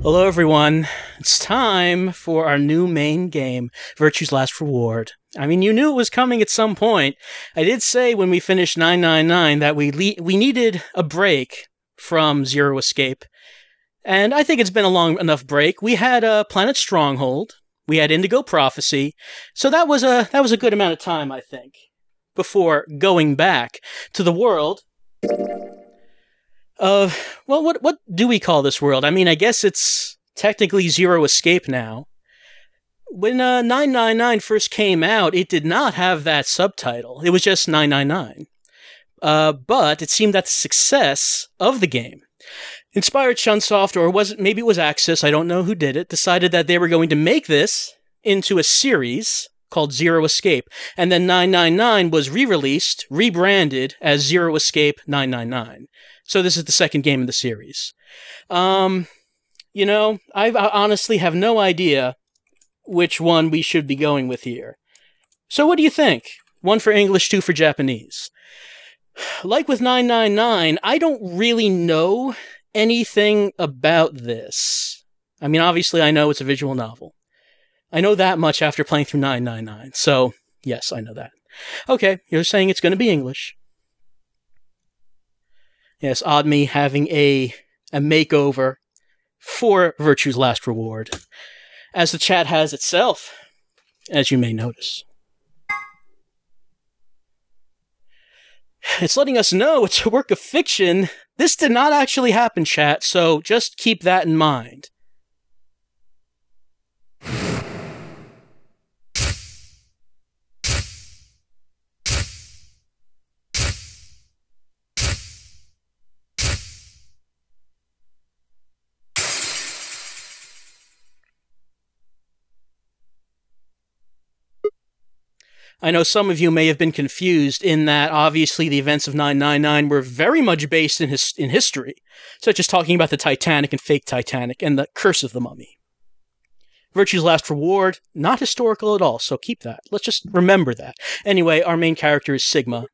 Hello everyone, it's time for our new main game, Virtue's Last Reward. I mean, you knew it was coming at some point. I did say when we finished 999 that we needed a break from Zero Escape, and I think it's been a long enough break. We had Planet Stronghold, we had Indigo Prophecy, so that was a good amount of time, I think, before going back to the world of, well, what do we call this world? I mean, I guess it's technically Zero Escape now. When 999 first came out, it did not have that subtitle. It was just 999. But it seemed that the success of the game inspired Chunsoft, or maybe it was Axis, I don't know who did it, decided that they were going to make this into a series called Zero Escape. And then 999 was re-released, rebranded as Zero Escape 999. So this is the second game in the series. You know, I honestly have no idea which one we should be going with here. So what do you think? 1 for English, 2 for Japanese. Like with 999, I don't really know anything about this. I mean, obviously I know it's a visual novel. I know that much after playing through 999, so yes, I know that. Okay, you're saying it's going to be English. Yes, odd me having a makeover for Virtue's Last Reward, as the chat has itself, as you may notice. It's letting us know it's a work of fiction. This did not actually happen, chat, so just keep that in mind. I know some of you may have been confused in that obviously the events of 999 were very much based in history, such as talking about the Titanic and fake Titanic and the Curse of the Mummy. Virtue's Last Reward, not historical at all, so keep that. Let's just remember that. Anyway, our main character is Sigma,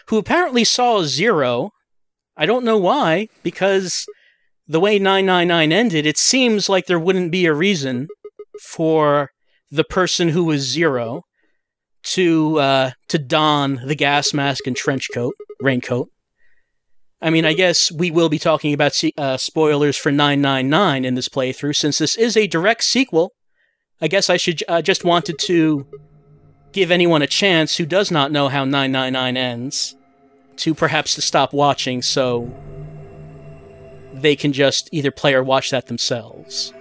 who apparently saw Zero. I don't know why, because the way 999 ended, it seems like there wouldn't be a reason for the person who was Zero to don the gas mask and trench coat, raincoat. I mean, I guess we will be talking about spoilers for 999 in this playthrough, since this is a direct sequel. I guess I should just wanted to give anyone a chance who does not know how 999 ends to perhaps to stop watching so they can just either play or watch that themselves.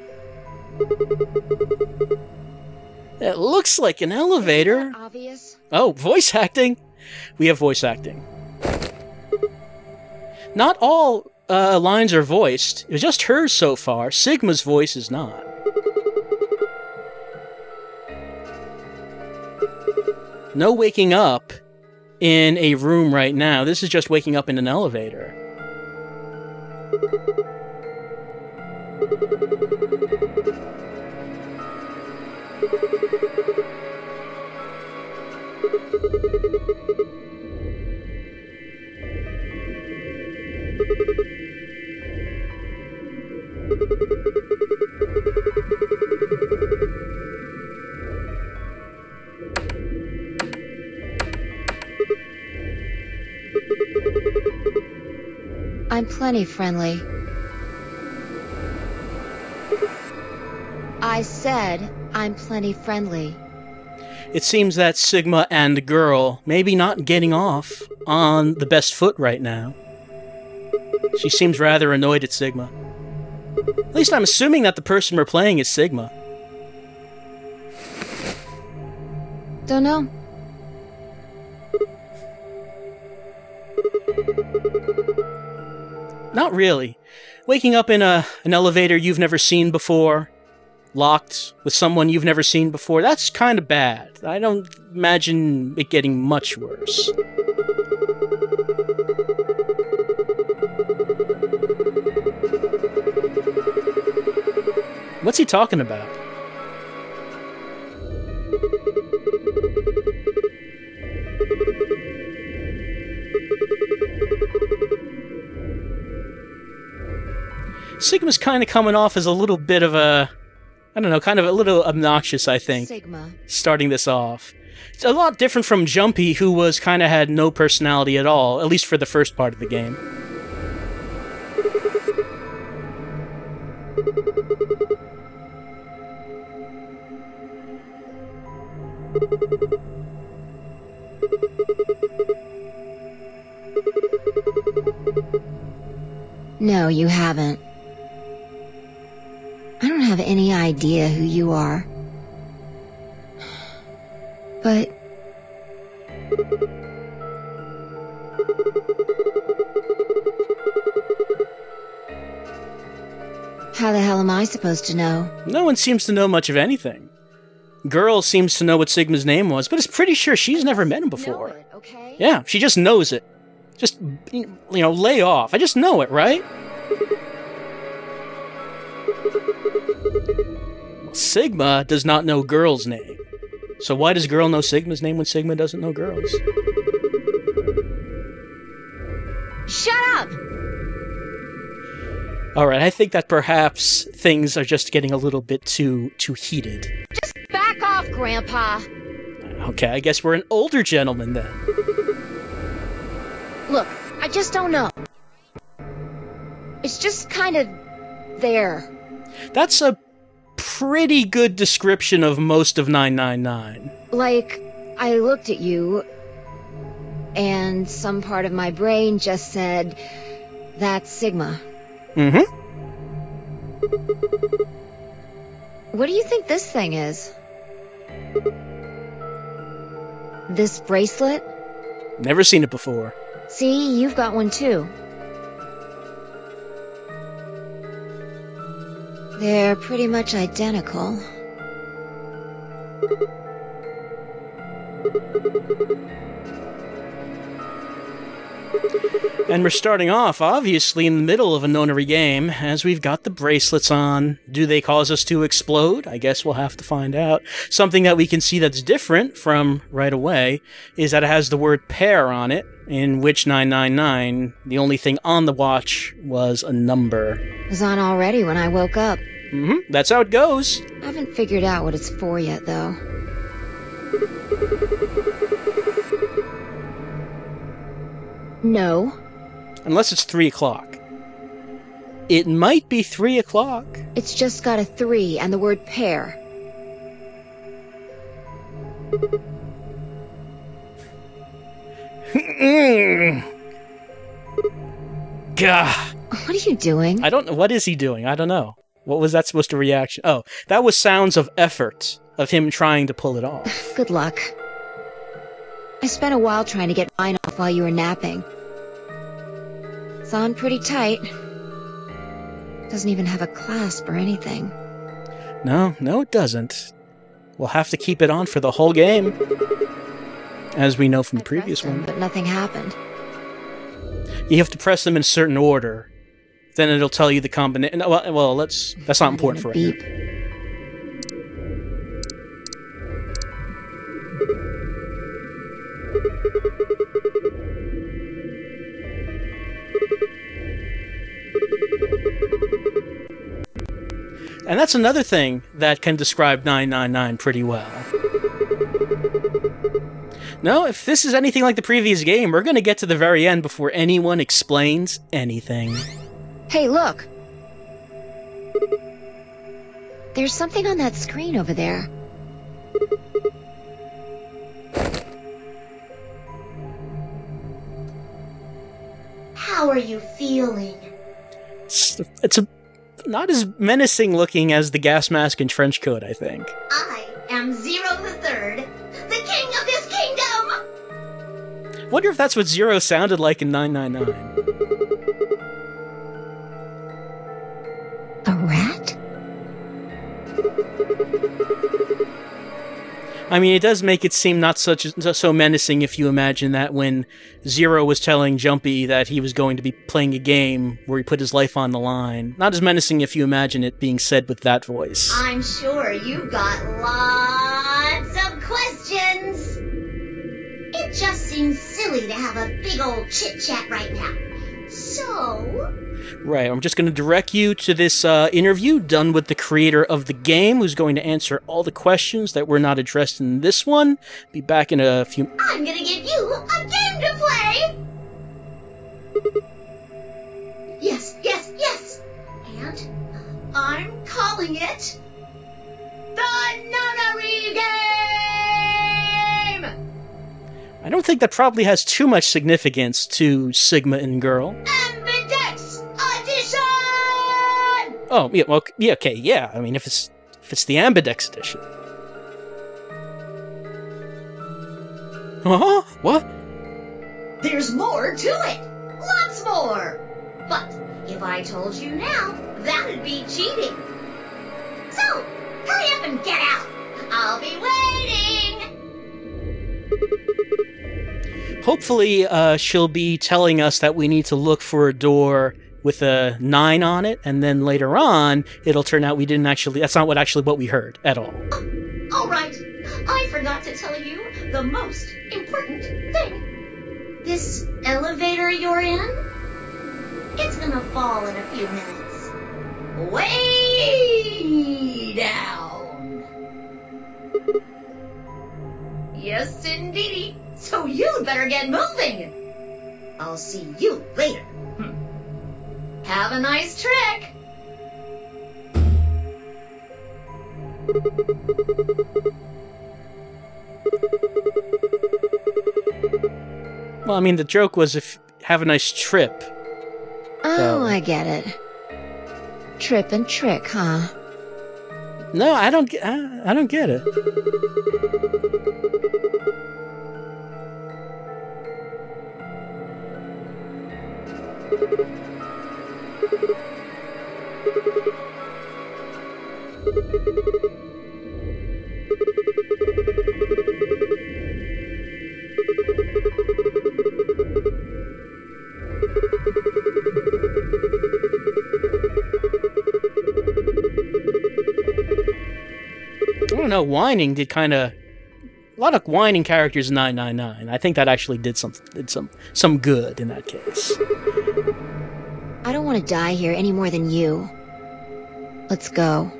It looks like an elevator. Obvious. Oh, voice acting. We have voice acting. Not all lines are voiced. It was just hers so far. Sigma's voice is not. No waking up in a room right now. This is just waking up in an elevator. I'm plenty friendly. I said I'm plenty friendly. It seems that Sigma and Girl maybe not getting off on the best foot right now. She seems rather annoyed at Sigma. At least I'm assuming that the person we're playing is Sigma. Don't know. Not really. Waking up in an elevator you've never seen before, locked with someone you've never seen before, that's kind of bad. I don't imagine it getting much worse. What's he talking about? Sigma's kind of coming off as a little bit of a, I don't know, kind of a little obnoxious, I think. Sigma. Starting this off. It's a lot different from Jumpy, who was kind of had no personality at all, at least for the first part of the game. No, you haven't. I don't have any idea who you are. But... how the hell am I supposed to know? No one seems to know much of anything. Girl seems to know what Sigma's name was, but is pretty sure she's never met him before. Know it, okay? Yeah, she just knows it. Just, you know, lay off. I just know it, right? Well, Sigma does not know Girl's name. So why does Girl know Sigma's name when Sigma doesn't know Girl's? Shut up! Alright, I think that perhaps things are just getting a little bit too heated. Just back off, Grandpa! Okay, I guess we're an older gentleman then. Look, I just don't know. It's just kind of there. That's a pretty good description of most of 999. Like, I looked at you, and some part of my brain just said, that's Sigma. Mm-hmm. What do you think this thing is? This bracelet? Never seen it before. See, you've got one too. They're pretty much identical. And we're starting off, obviously, in the middle of a nonary game, as we've got the bracelets on. Do they cause us to explode? I guess we'll have to find out. Something that we can see that's different from right away is that it has the word pair on it, in which 999, the only thing on the watch was a number. It was on already when I woke up. Mm-hmm, that's how it goes. I haven't figured out what it's for yet, though. No. Unless it's 3 o'clock. It might be 3 o'clock. It's just got a 3 and the word pair. Gah. What are you doing? I don't know. What is he doing? I don't know. What was that supposed to reaction? Oh, that was sounds of effort, of him trying to pull it off. Good luck. I spent a while trying to get mine off while you were napping. It's on pretty tight. Doesn't even have a clasp or anything. No, it doesn't. We'll have to keep it on for the whole game. As we know from the previous one. But nothing happened. You have to press them in a certain order. Then it'll tell you the combination. Well, that's not important for beep. it. And that's another thing that can describe 999 pretty well. No, if this is anything like the previous game, we're gonna get to the very end before anyone explains anything. Hey, look! There's something on that screen over there. How are you feeling? It's not as menacing looking as the gas mask and trench coat, I think. I am Zero the Third, the king of this kingdom! Wonder if that's what Zero sounded like in 999. A rat? I mean, it does make it seem not so menacing if you imagine that when Zero was telling Jumpy that he was going to be playing a game where he put his life on the line. Not as menacing if you imagine it being said with that voice. I'm sure you've got lots of questions. It just seems silly to have a big old chit-chat right now. So... Right, I'm just going to direct you to this interview done with the creator of the game, who's going to answer all the questions that were not addressed in this one. Be back in a few... I'm going to give you a game to play! Yes, yes, yes! And I'm calling it... the Nunnery Game! I don't think that probably has too much significance to Sigma and Girl. Ambidex Edition! Oh, yeah, well, yeah, okay, yeah. I mean, if it's the Ambidex edition. Huh? What? There's more to it! Lots more! But if I told you now, that'd be cheating. So, hurry up and get out! I'll be waiting! Hopefully, she'll be telling us that we need to look for a door with a 9 on it, and then later on, it'll turn out we didn't actually... That's not what we heard at all. All right, I forgot to tell you the most important thing. This elevator you're in, it's gonna fall in a few minutes. Way down. Yes, indeedy. So you'd better get moving. I'll see you later. Have a nice trick. Well, I mean, the joke was if have a nice trip. Oh, So- I get it. Trip and trick, huh? No, I don't get it. I don't know, whining did kind of... A lot of whining characters in 999. I think that actually did some good in that case. I don't want to die here any more than you. Let's go.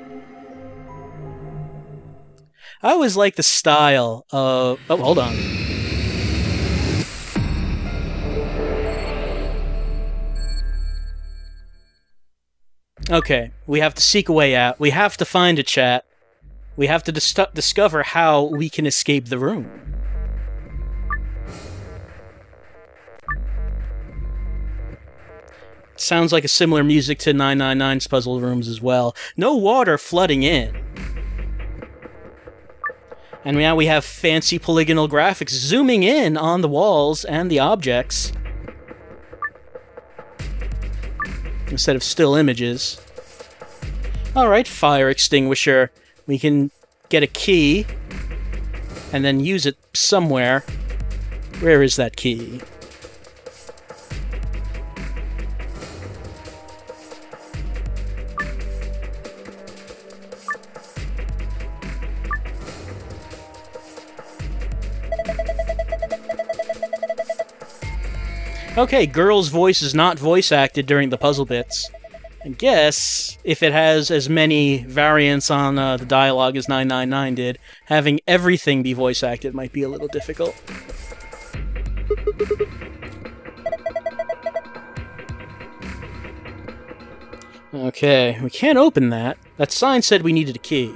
I always like the style of... Oh, hold on. Okay, we have to seek a way out. We have to find a chat. We have to discover how we can escape the room. Sounds like a similar music to 999's puzzle rooms as well. No water flooding in. And now we have fancy polygonal graphics zooming in on the walls and the objects, instead of still images. Alright, fire extinguisher. We can get a key, and then use it somewhere. Where is that key? Okay, Girl's voice is not voice acted during the puzzle bits. I guess if it has as many variants on the dialogue as 999 did, having everything be voice acted might be a little difficult. Okay, we can't open that. That sign said we needed a key.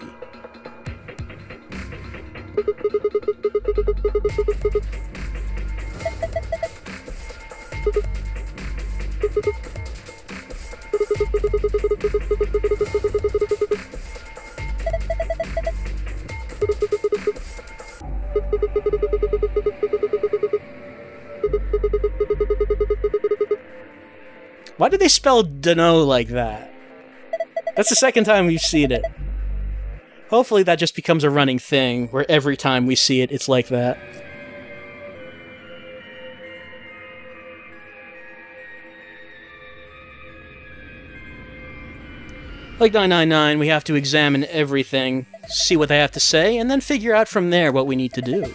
Why did they spell dunno like that? That's the second time we've seen it. Hopefully that just becomes a running thing, where every time we see it, it's like that. Like 999, we have to examine everything, see what they have to say, and then figure out from there what we need to do.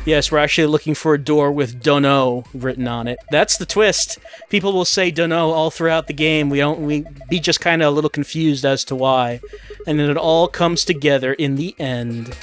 Yes, we're actually looking for a door with "Dunno" written on it. That's the twist. People will say "Dunno" all throughout the game. We be just kind of a little confused as to why, and then it all comes together in the end.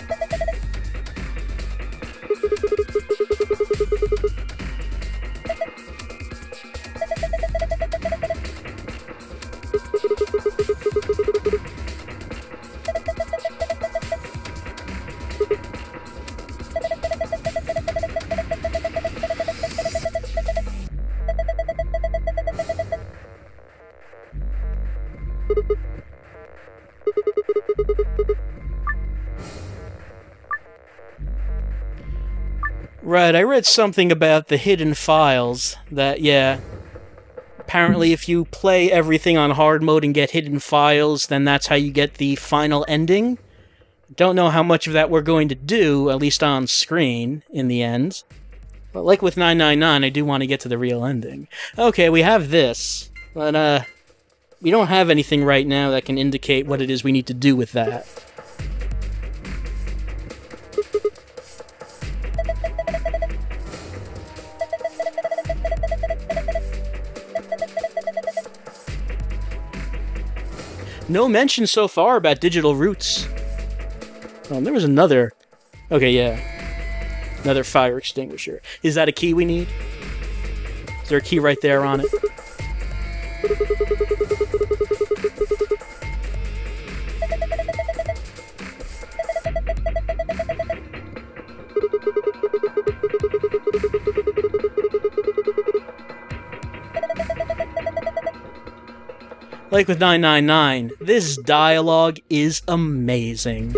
Right, I read something about the hidden files, that, yeah, apparently if you play everything on hard mode and get hidden files, then that's how you get the final ending. Don't know how much of that we're going to do, at least on screen, in the end. But like with 999, I do want to get to the real ending. Okay, we have this, but, we don't have anything right now that can indicate what it is we need to do with that. No mention so far about digital roots. Oh, there was another... Okay, yeah. Another fire extinguisher. Is that a key we need? Is there a key right there on it? Like with 999, this dialogue is amazing.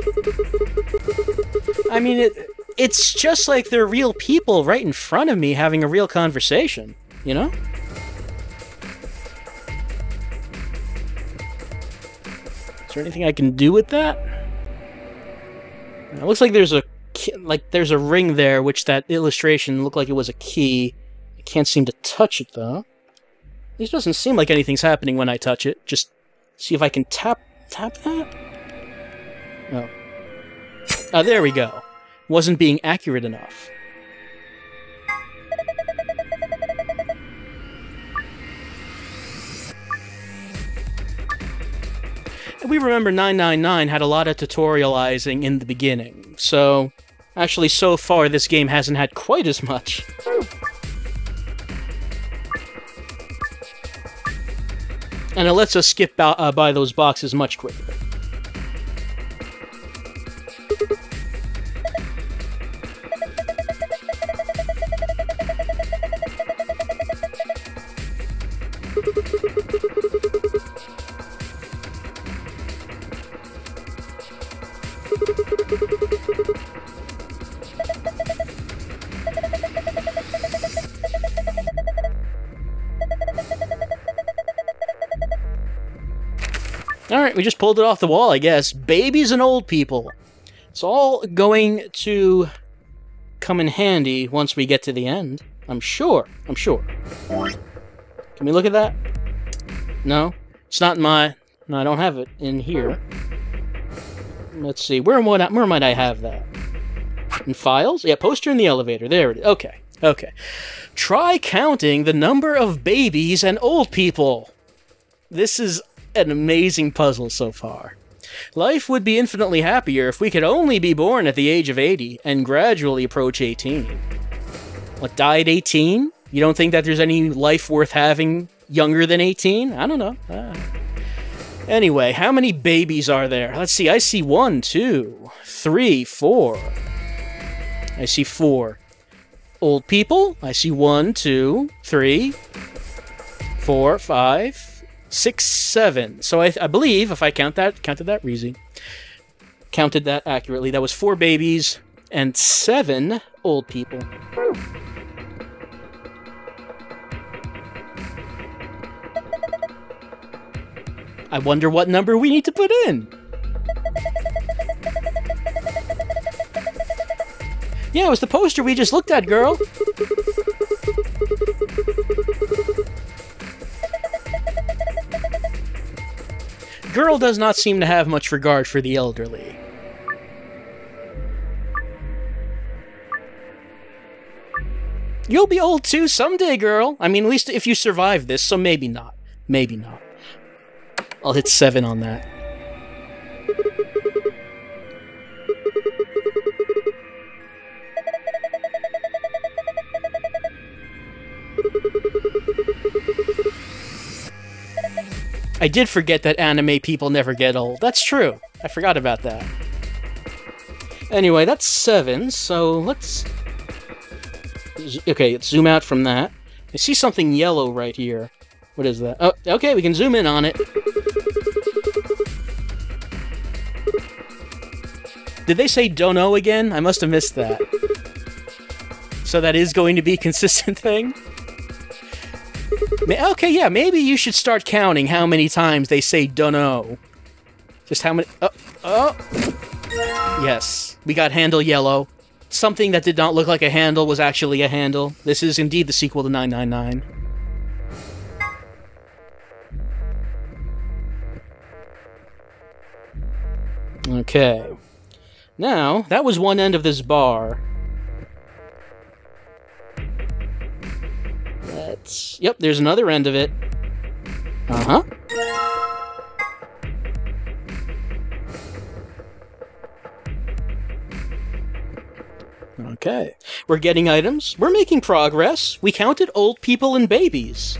I mean, it's just like they're real people right in front of me having a real conversation, you know? Is there anything I can do with that? It looks like there's a ring there, which that illustration looked like it was a key. I can't seem to touch it, though. This doesn't seem like anything's happening when I touch it. Just see if I can tap that? Oh. Ah, there we go. Wasn't being accurate enough. We remember 999 had a lot of tutorializing in the beginning, so actually so far this game hasn't had quite as much. And it lets us skip by those boxes much quicker. Alright, we just pulled it off the wall, I guess. Babies and old people. It's all going to come in handy once we get to the end. I'm sure. Can we look at that? No? It's not in my... No, I don't have it in here. Let's see. Where might I have that? In files? Yeah, poster in the elevator. There it is. Okay. Okay. Try counting the number of babies and old people. This is an amazing puzzle so far. Life would be infinitely happier if we could only be born at the age of 80 and gradually approach 18. What, die at 18? You don't think that there's any life worth having younger than 18? I don't know. Anyway, how many babies are there? Let's see, I see 1, 2, 3, 4. I see 4. Old people? I see 1, 2, 3, 4, 5, 6, 7. So I believe, if I counted that accurately, that was 4 babies and 7 old people. I wonder what number we need to put in. Yeah, it was the poster we just looked at, girl. Girl does not seem to have much regard for the elderly. You'll be old too someday, girl. I mean, at least if you survive this, so maybe not. Maybe not. I'll hit 7 on that. I did forget that anime people never get old. That's true. I forgot about that. Anyway, that's 7, so let's... Okay, let's zoom out from that. I see something yellow right here. What is that? Oh, okay, we can zoom in on it. Did they say don't know again? I must have missed that. So that is going to be a consistent thing? Okay, yeah, maybe you should start counting how many times they say dunno. Just how many... Oh! Yes, we got handle yellow. Something that did not look like a handle was actually a handle. This is indeed the sequel to 999. Okay. Now, that was one end of this bar. Let's... Yep, there's another end of it. Uh-huh. Okay. We're getting items. We're making progress. We counted old people and babies.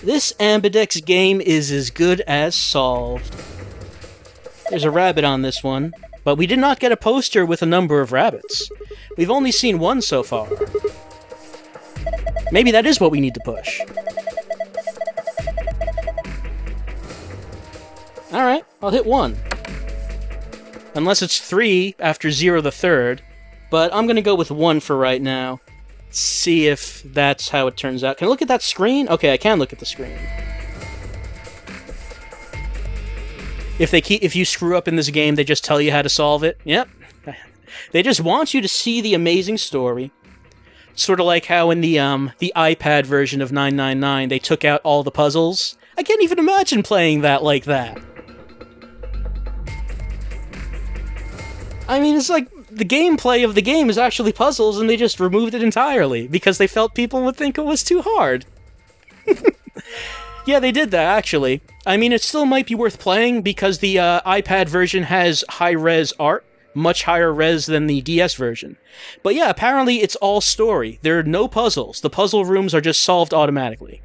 This Ambidex game is as good as solved. There's a rabbit on this one, but we did not get a poster with a number of rabbits. We've only seen 1 so far. Maybe that is what we need to push. Alright, I'll hit 1. Unless it's 3 after 0 the third, but I'm gonna go with 1 for right now. See if that's how it turns out. Can I look at that screen? Okay, I can look at the screen. If you screw up in this game, they just tell you how to solve it. Yep. They just want you to see the amazing story. Sort of like how in the iPad version of 999, they took out all the puzzles. I can't even imagine playing that like that. I mean, it's like the gameplay of the game is actually puzzles, and they just removed it entirely because they felt people would think it was too hard. Yeah, they did that, actually. I mean, it still might be worth playing because the iPad version has high-res art, much higher res than the DS version. But yeah, apparently it's all story. There are no puzzles. The puzzle rooms are just solved automatically.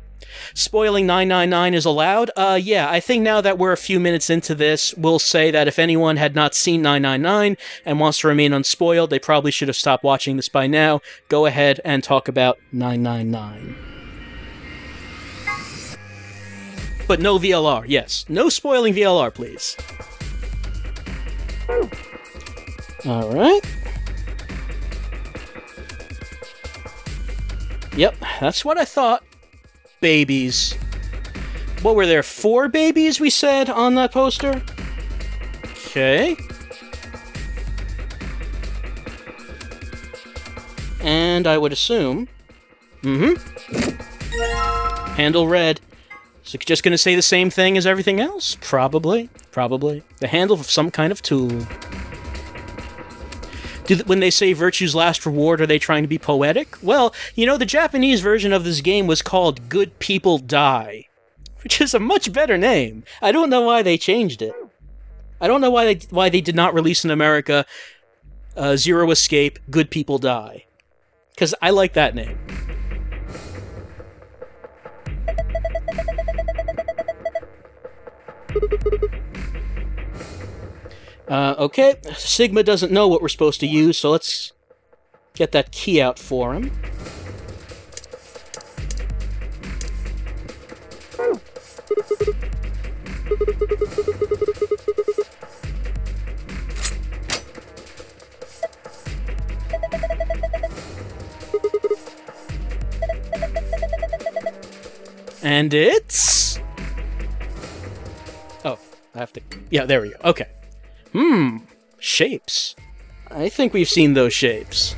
Spoiling 999 is allowed? Yeah, I think now that we're a few minutes into this, we'll say that if anyone had not seen 999 and wants to remain unspoiled, they probably should have stopped watching this by now. Go ahead and talk about 999. But no VLR, yes. No spoiling VLR, please. Alright. Yep, that's what I thought. Babies. What were there, 4 babies we said on that poster? Okay. And I would assume... Handle red. So just gonna say the same thing as everything else? Probably. Probably. The handle of some kind of tool. When they say virtue's last reward, are they trying to be poetic? Well, you know, the Japanese version of this game was called Good People Die, which is a much better name. I don't know why they changed it. I don't know why they did not release in America Zero Escape, Good People Die. Because I like that name. Okay, Sigma doesn't know what we're supposed to use, so let's get that key out for him. And it's... Oh, I have to... Yeah, there we go. Okay. Shapes. I think we've seen those shapes.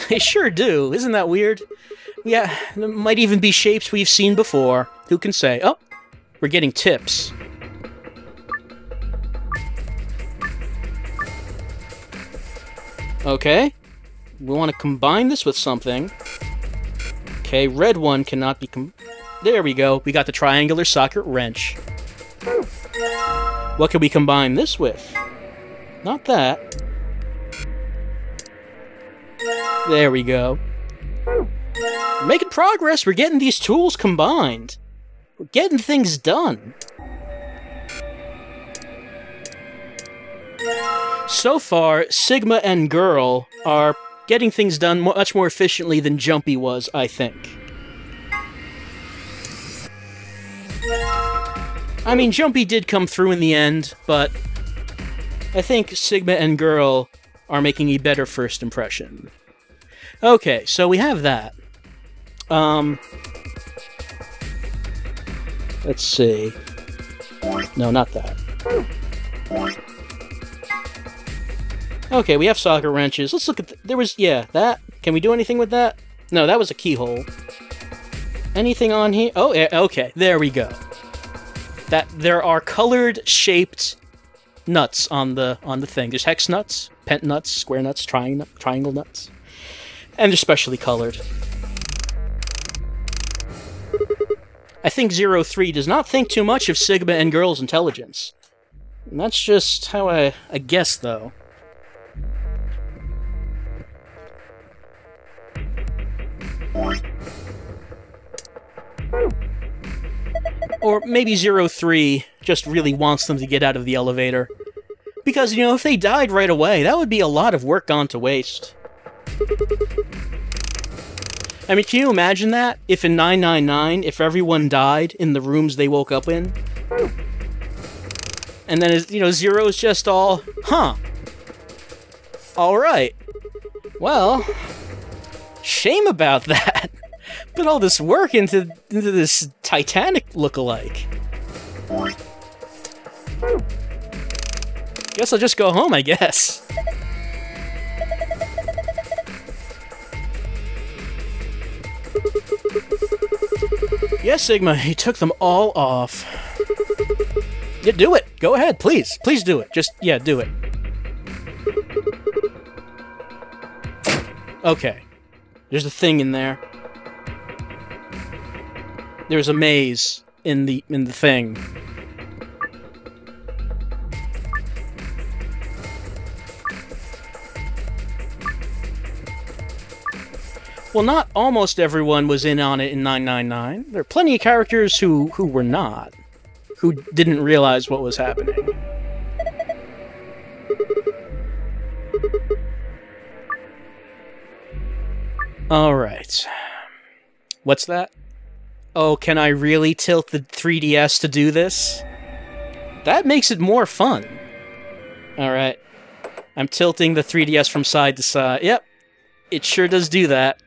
They sure do. Isn't that weird? Yeah, there might even be shapes we've seen before. Who can say? Oh, we're getting tips. Okay. We want to combine this with something. Okay, red one cannot be There we go. We got the triangular socket wrench. What can we combine this with? Not that. There we go. We're making progress. We're getting these tools combined. We're getting things done. So far, Sigma and Girl are getting things done much more efficiently than Jumpy was, I think. I mean, Jumpy did come through in the end, but I think Sigma and Girl are making a better first impression. Okay, so we have that. Let's see. No, not that. Okay, we have socket wrenches. Let's look at... There was... Yeah, that. Can we do anything with that? No, that was a keyhole. Anything on here? Oh, yeah, okay. There we go. There are colored, shaped nuts on the thing. There's hex nuts, pent nuts, square nuts, triangle nuts. And they're specially colored. I think 03 does not think too much of Sigma and Girl's intelligence. And that's just how I guess, though. Or maybe 03 just really wants them to get out of the elevator. Because, you know, if they died right away, that would be a lot of work gone to waste. I mean, can you imagine that? If in 999, if everyone died in the rooms they woke up in? And then, you know, Zero's just all, huh. Alright. Well, shame about that. Put all this work into this Titanic look-alike. Guess I'll just go home, I guess. Yes, Sigma, he took them all off. Yeah, do it. Go ahead, please. Please do it. Just, yeah, do it. Okay. There's a thing in there. There's a maze in the thing. Well, not almost everyone was in on it in 999. There are plenty of characters who were not. Who didn't realize what was happening. Alright. What's that? Oh, can I really tilt the 3DS to do this? That makes it more fun. Alright. I'm tilting the 3DS from side to side. Yep. It sure does do that.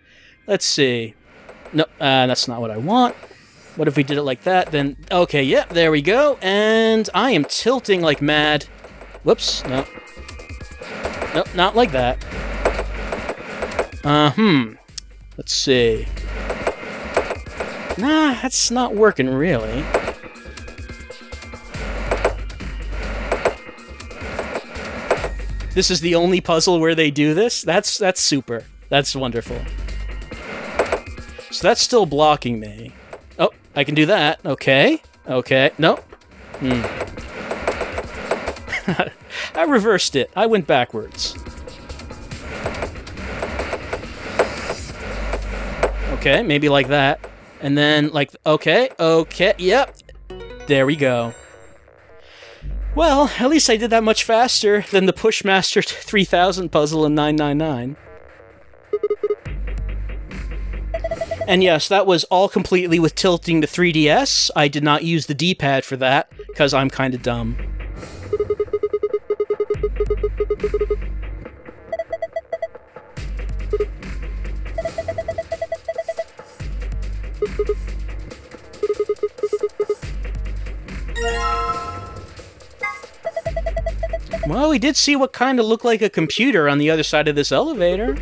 Let's see. No, that's not what I want. What if we did it like that? Then, okay, yep, there we go. And I am tilting like mad. Whoops, no. Nope, not like that. Let's see. Nah, that's not working, really. This is the only puzzle where they do this? That's super. That's wonderful. So that's still blocking me. Oh, I can do that. Okay. Okay. No. I reversed it. I went backwards. Okay, maybe like that. And then, like, okay, yep. There we go. Well, at least I did that much faster than the Pushmaster 3000 puzzle in 999. And yes, that was all completely with tilting the 3DS. I did not use the D-pad for that, because I'm kind of dumb. Well, we did see what kind of looked like a computer on the other side of this elevator.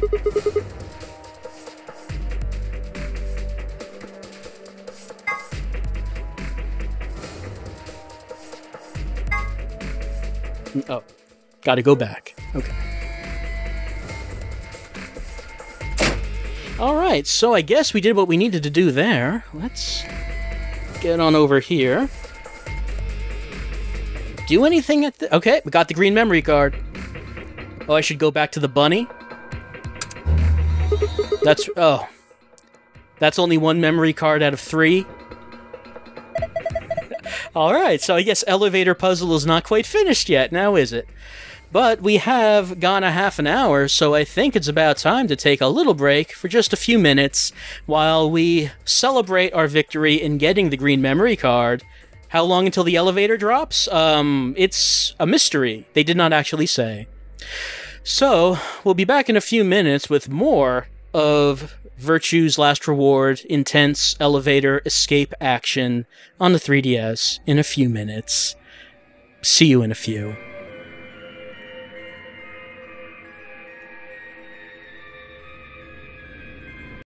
Oh, gotta go back. Okay. Alright, so I guess we did what we needed to do there. Let's get on over here. Do anything at the... Okay, we got the green memory card. Oh, I should go back to the bunny? That's... Oh. That's only one memory card out of 3? Alright, so I guess elevator puzzle is not quite finished yet, now is it? But we have gone a half an hour, so I think it's about time to take a little break for just a few minutes while we celebrate our victory in getting the green memory card. How long until the elevator drops? It's a mystery. They did not actually say. So, we'll be back in a few minutes with more of Virtue's Last Reward, intense elevator escape action on the 3DS in a few minutes. See you in a few.